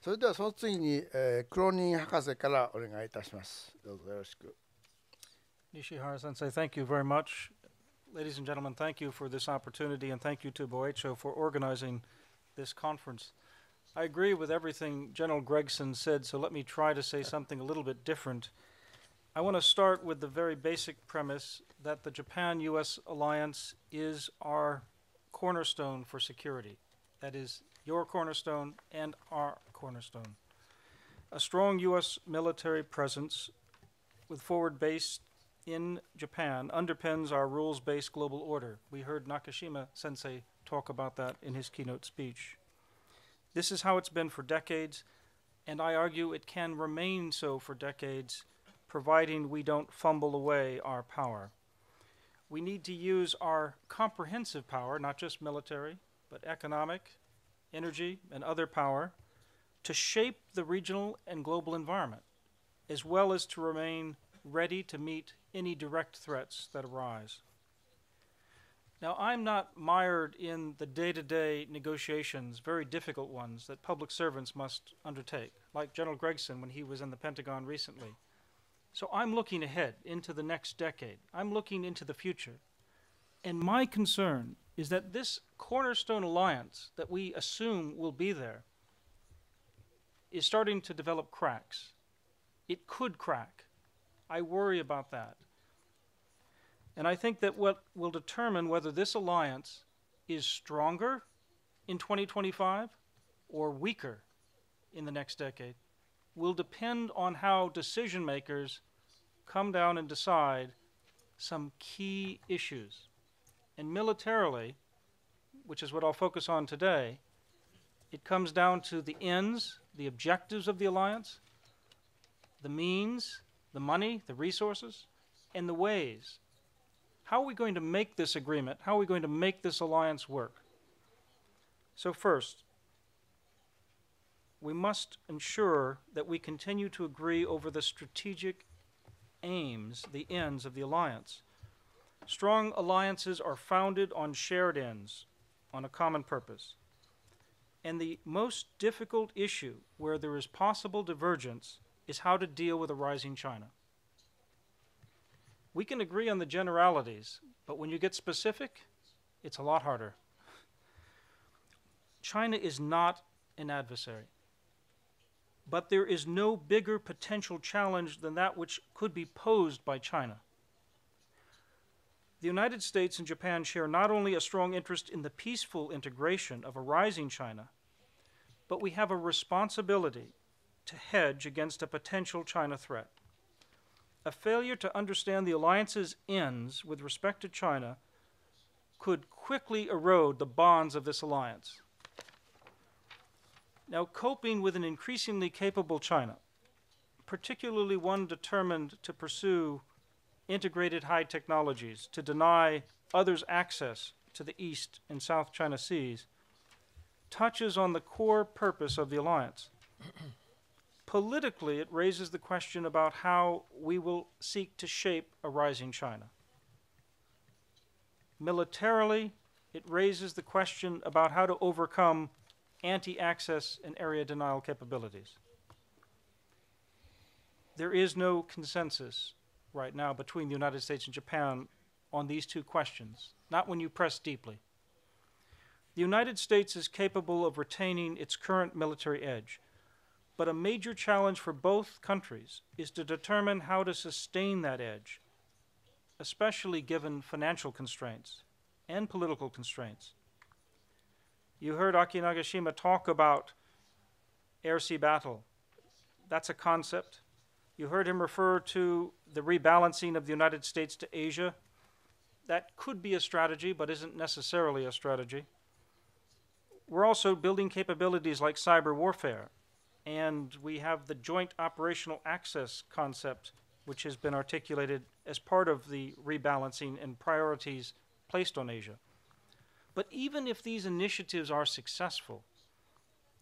それではその次に、クローニン博士からお願いいたします。どうぞよろしく。Nishihara Sensei, thank you very much. Ladies and gentlemen, thank you for this opportunity, and thank you to Boecho for organizing this conference. I agree with everything General Gregson said, so let me try to say something a little bit different. I want to start with the very basic premise that the Japan-US alliance is our cornerstone for security. That is, your cornerstone and our cornerstone. A strong U.S. military presence with forward base in Japan underpins our rules-based global order. We heard Nakashima Sensei talk about that in his keynote speech. This is how it's been for decades, and I argue it can remain so for decades, providing we don't fumble away our power. We need to use our comprehensive power, not just military, but economic, energy, and other power, to shape the regional and global environment, as well as to remain ready to meet any direct threats that arise. Now, I'm not mired in the day-to-day negotiations, very difficult ones, that public servants must undertake, like General Gregson when he was in the Pentagon recently. So I'm looking ahead into the next decade. I'm looking into the future. And my concern is that this cornerstone alliance that we assume will be there is starting to develop cracks. It could crack. I worry about that. And I think that what will determine whether this alliance is stronger in 2025 or weaker in the next decade will depend on how decision makers come down and decide some key issues. And militarily, which is what I'll focus on today, it comes down to the ends, the objectives of the alliance, the means, the money, the resources, and the ways. How are we going to make this agreement? How are we going to make this alliance work? So first, we must ensure that we continue to agree over the strategic aims, the ends of the alliance. Strong alliances are founded on shared ends, on a common purpose. And the most difficult issue where there is possible divergence is how to deal with a rising China. We can agree on the generalities, but when you get specific, it's a lot harder. China is not an adversary, but there is no bigger potential challenge than that which could be posed by China. The United States and Japan share not only a strong interest in the peaceful integration of a rising China, but we have a responsibility to hedge against a potential China threat. A failure to understand the alliance's ends with respect to China could quickly erode the bonds of this alliance. Now, coping with an increasingly capable China, particularly one determined to pursue integrated high technologies, to deny others access to the East and South China Seas, touches on the core purpose of the alliance. Politically, it raises the question about how we will seek to shape a rising China. Militarily, it raises the question about how to overcome anti-access and area denial capabilities. There is no consensus right now between the United States and Japan on these two questions, not when you press deeply. The United States is capable of retaining its current military edge, but a major challenge for both countries is to determine how to sustain that edge, especially given financial constraints and political constraints. You heard Aki Nagashima talk about air-sea battle. That's a concept. You heard him refer to the rebalancing of the United States to Asia. That could be a strategy, but isn't necessarily a strategy. We're also building capabilities like cyber warfare, and we have the joint operational access concept, which has been articulated as part of the rebalancing and priorities placed on Asia. But even if these initiatives are successful,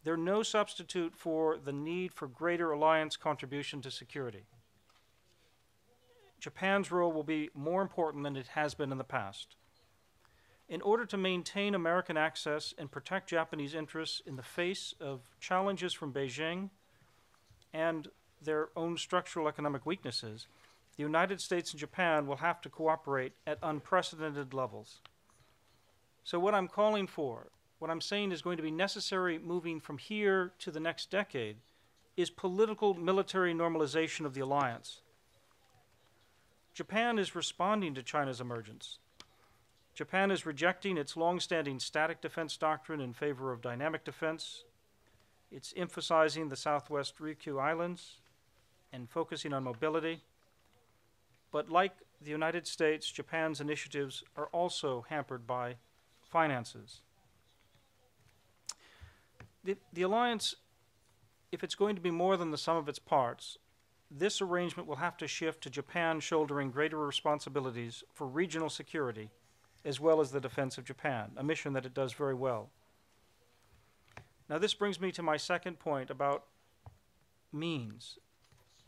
they're no substitute for the need for greater alliance contribution to security. Japan's role will be more important than it has been in the past. In order to maintain American access and protect Japanese interests in the face of challenges from Beijing and their own structural economic weaknesses, the United States and Japan will have to cooperate at unprecedented levels. So what I'm calling for, what I'm saying is going to be necessary moving from here to the next decade, is political military normalization of the alliance. Japan is responding to China's emergence. Japan is rejecting its long-standing static defense doctrine in favor of dynamic defense. It's emphasizing the Southwest Ryukyu Islands and focusing on mobility. But like the United States, Japan's initiatives are also hampered by finances. The alliance, if it's going to be more than the sum of its parts, this arrangement will have to shift to Japan shouldering greater responsibilities for regional security as well as the defense of Japan, a mission that it does very well. Now this brings me to my second point about means.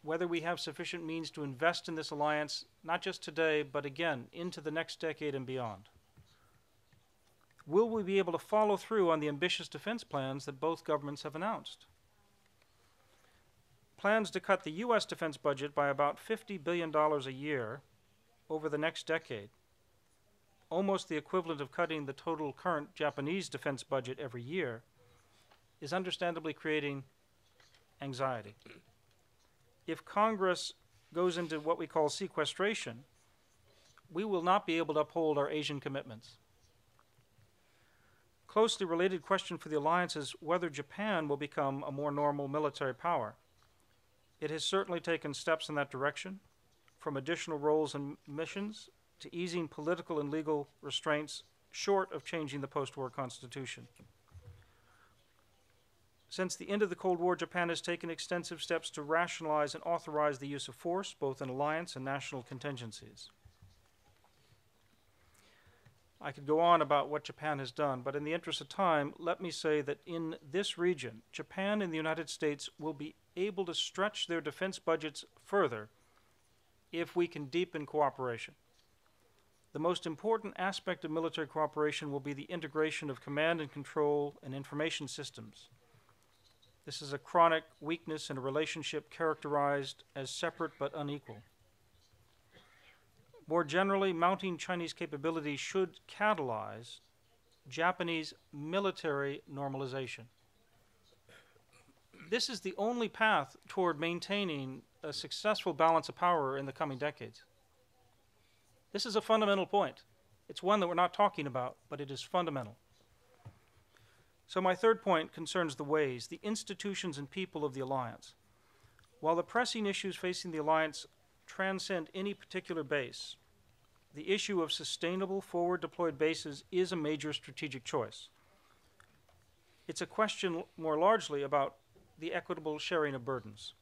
Whether we have sufficient means to invest in this alliance, not just today, but again, into the next decade and beyond. Will we be able to follow through on the ambitious defense plans that both governments have announced? Plans to cut the U.S. defense budget by about $50 billion a year over the next decade, almost the equivalent of cutting the total current Japanese defense budget every year, is understandably creating anxiety. If Congress goes into what we call sequestration, we will not be able to uphold our Asian commitments. Closely related question for the alliance is whether Japan will become a more normal military power. It has certainly taken steps in that direction, from additional roles and missions to easing political and legal restraints short of changing the post-war constitution. Since the end of the Cold War, Japan has taken extensive steps to rationalize and authorize the use of force, both in alliance and national contingencies. I could go on about what Japan has done, but in the interest of time, let me say that in this region, Japan and the United States will be able to stretch their defense budgets further if we can deepen cooperation. The most important aspect of military cooperation will be the integration of command and control and information systems. This is a chronic weakness in a relationship characterized as separate but unequal. More generally, mounting Chinese capabilities should catalyze Japanese military normalization. This is the only path toward maintaining a successful balance of power in the coming decades. This is a fundamental point. It's one that we're not talking about, but it is fundamental. So my third point concerns the ways, the institutions and people of the alliance. While the pressing issues facing the alliance transcend any particular base, the issue of sustainable forward deployed bases is a major strategic choice. It's a question more largely about the equitable sharing of burdens.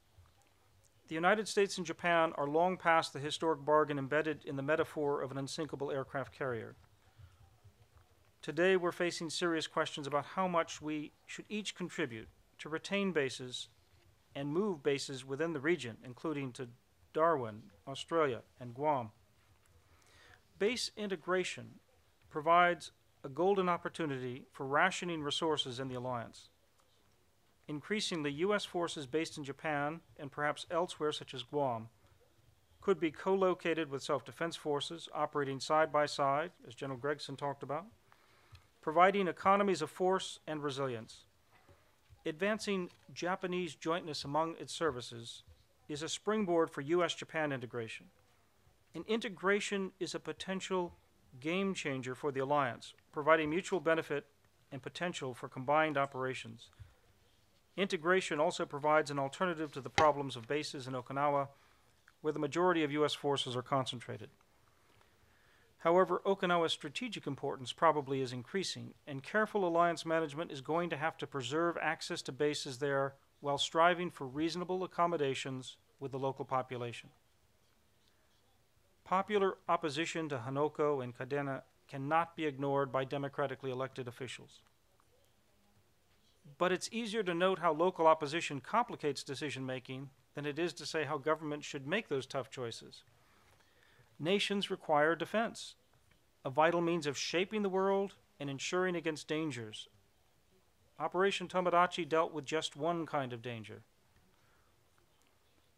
The United States and Japan are long past the historic bargain embedded in the metaphor of an unsinkable aircraft carrier. Today we're facing serious questions about how much we should each contribute to retain bases and move bases within the region, including to Darwin, Australia, and Guam. Base integration provides a golden opportunity for rationing resources in the alliance. Increasingly, U.S. forces based in Japan and perhaps elsewhere, such as Guam, could be co-located with self-defense forces operating side by side, as General Gregson talked about, providing economies of force and resilience. Advancing Japanese jointness among its services is a springboard for U.S.-Japan integration. And integration is a potential game changer for the alliance, providing mutual benefit and potential for combined operations. Integration also provides an alternative to the problems of bases in Okinawa, where the majority of U.S. forces are concentrated. However, Okinawa's strategic importance probably is increasing, and careful alliance management is going to have to preserve access to bases there while striving for reasonable accommodations with the local population. Popular opposition to Hanoko and Kadena cannot be ignored by democratically elected officials. But it's easier to note how local opposition complicates decision-making than it is to say how government should make those tough choices. Nations require defense. a vital means of shaping the world and ensuring against dangers. Operation Tomodachi dealt with just one kind of danger.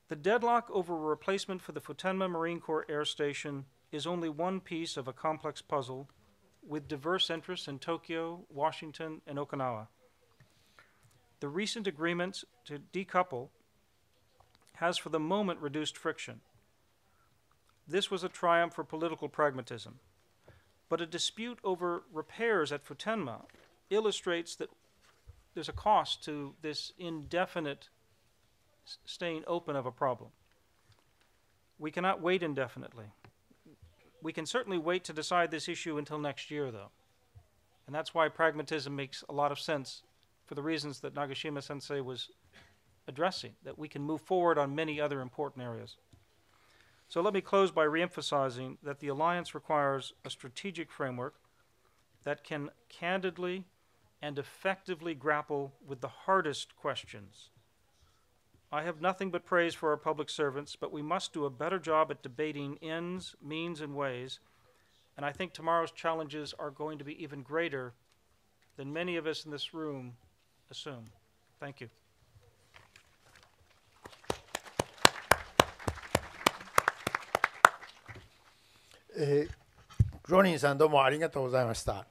The deadlock over a replacement for the Futenma Marine Corps Air Station is only one piece of a complex puzzle with diverse interests in Tokyo, Washington, and Okinawa. The recent agreement to decouple has for the moment reduced friction. This was a triumph for political pragmatism. But a dispute over repairs at Futenma illustrates that there's a cost to this indefinite staying open of a problem. We cannot wait indefinitely. We can certainly wait to decide this issue until next year, though. And that's why pragmatism makes a lot of sense for the reasons that Nagashima-sensei was addressing, that we can move forward on many other important areas. So let me close by reemphasizing that the alliance requires a strategic framework that can candidly and effectively grapple with the hardest questions. I have nothing but praise for our public servants, but we must do a better job at debating ends, means, and ways, and I think tomorrow's challenges are going to be even greater than many of us in this room assume. Thank you. クローニンさんどうもありがとうございました。